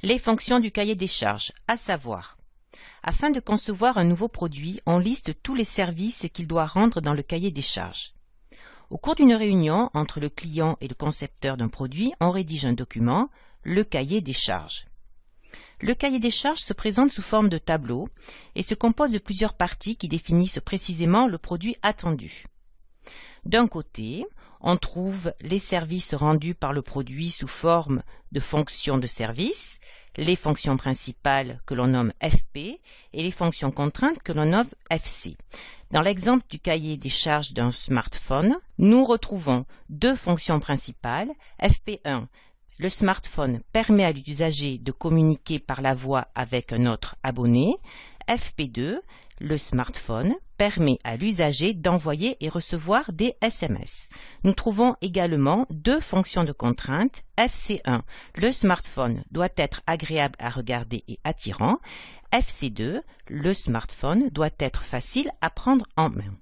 Les fonctions du cahier des charges, à savoir, afin de concevoir un nouveau produit, on liste tous les services qu'il doit rendre dans le cahier des charges. Au cours d'une réunion entre le client et le concepteur d'un produit, on rédige un document, le cahier des charges. Le cahier des charges se présente sous forme de tableau et se compose de plusieurs parties qui définissent précisément le produit attendu. D'un côté, on trouve les services rendus par le produit sous forme de fonctions de service, les fonctions principales que l'on nomme FP et les fonctions contraintes que l'on nomme FC. Dans l'exemple du cahier des charges d'un smartphone, nous retrouvons deux fonctions principales. FP1, le smartphone permet à l'usager de communiquer par la voix avec un autre abonné. FP2, le smartphone permet à l'usager d'envoyer et recevoir des SMS. Nous trouvons également deux fonctions de contrainte. FC1, le smartphone doit être agréable à regarder et attirant. FC2, le smartphone doit être facile à prendre en main.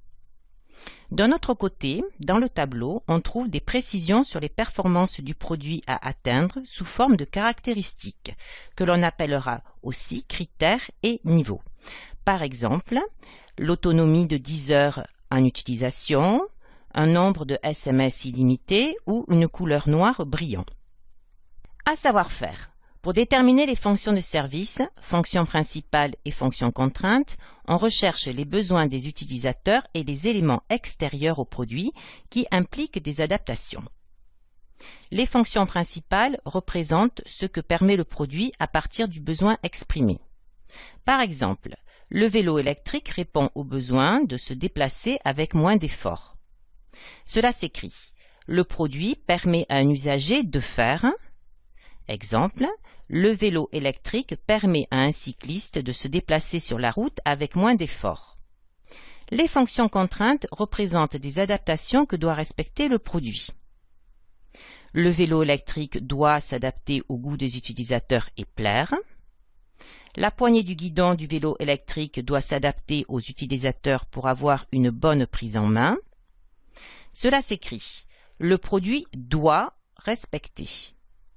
D'un autre côté, dans le tableau, on trouve des précisions sur les performances du produit à atteindre sous forme de caractéristiques, que l'on appellera aussi critères et niveaux. Par exemple, l'autonomie de 10 heures en utilisation, un nombre de SMS illimité ou une couleur noire brillant. À savoir faire. Pour déterminer les fonctions de service, fonctions principales et fonctions contraintes, on recherche les besoins des utilisateurs et les éléments extérieurs au produit qui impliquent des adaptations. Les fonctions principales représentent ce que permet le produit à partir du besoin exprimé. Par exemple, le vélo électrique répond au besoin de se déplacer avec moins d'efforts. Cela s'écrit. Le produit permet à un usager de faire. Exemple, le vélo électrique permet à un cycliste de se déplacer sur la route avec moins d'efforts. Les fonctions contraintes représentent des adaptations que doit respecter le produit. Le vélo électrique doit s'adapter au goût des utilisateurs et plaire. La poignée du guidon du vélo électrique doit s'adapter aux utilisateurs pour avoir une bonne prise en main. Cela s'écrit. Le produit doit respecter.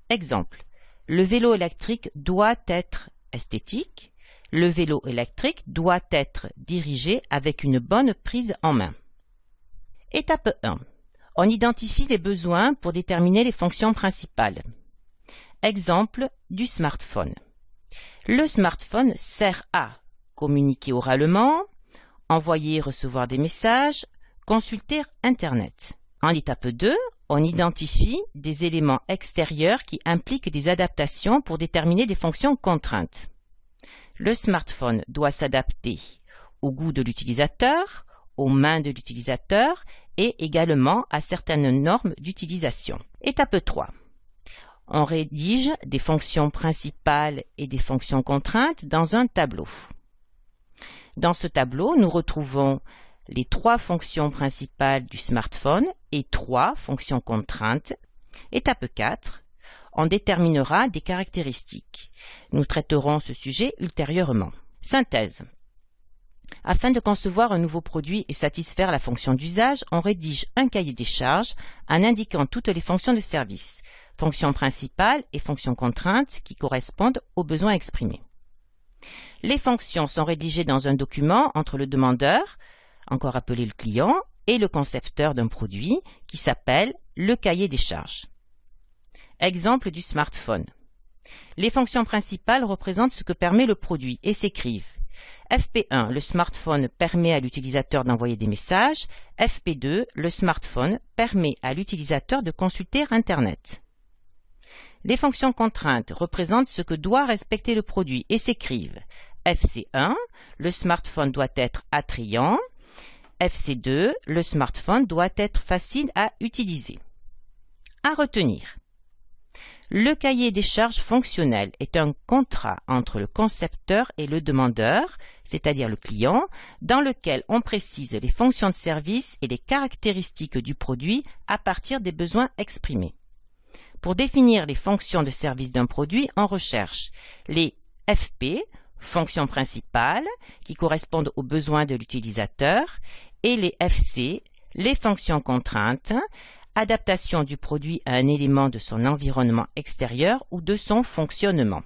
Exemple. Le vélo électrique doit être esthétique. Le vélo électrique doit être dirigé avec une bonne prise en main. Étape 1. On identifie les besoins pour déterminer les fonctions principales. Exemple du smartphone. Le smartphone sert à communiquer oralement, envoyer et recevoir des messages, consulter Internet. En l'étape 2, on identifie des éléments extérieurs qui impliquent des adaptations pour déterminer des fonctions contraintes. Le smartphone doit s'adapter au goût de l'utilisateur, aux mains de l'utilisateur et également à certaines normes d'utilisation. Étape 3. On rédige des fonctions principales et des fonctions contraintes dans un tableau. Dans ce tableau, nous retrouvons les 3 fonctions principales du smartphone et 3 fonctions contraintes. Étape 4. On déterminera des caractéristiques. Nous traiterons ce sujet ultérieurement. Synthèse. Afin de concevoir un nouveau produit et satisfaire la fonction d'usage, on rédige un cahier des charges en indiquant toutes les fonctions de service, fonctions principales et fonctions contraintes qui correspondent aux besoins exprimés. Les fonctions sont rédigées dans un document entre le demandeur, encore appelé le client, et le concepteur d'un produit qui s'appelle le cahier des charges. Exemple du smartphone. Les fonctions principales représentent ce que permet le produit et s'écrivent. FP1, le smartphone permet à l'utilisateur d'envoyer des messages. FP2, le smartphone permet à l'utilisateur de consulter Internet. Les fonctions contraintes représentent ce que doit respecter le produit et s'écrivent. FC1, le smartphone doit être attrayant. FC2, le smartphone doit être facile à utiliser. À retenir. Le cahier des charges fonctionnel est un contrat entre le concepteur et le demandeur, c'est-à-dire le client, dans lequel on précise les fonctions de service et les caractéristiques du produit à partir des besoins exprimés. Pour définir les fonctions de service d'un produit, on recherche les FP, fonctions principales, qui correspondent aux besoins de l'utilisateur, et les FC, les fonctions contraintes, adaptation du produit à un élément de son environnement extérieur ou de son fonctionnement.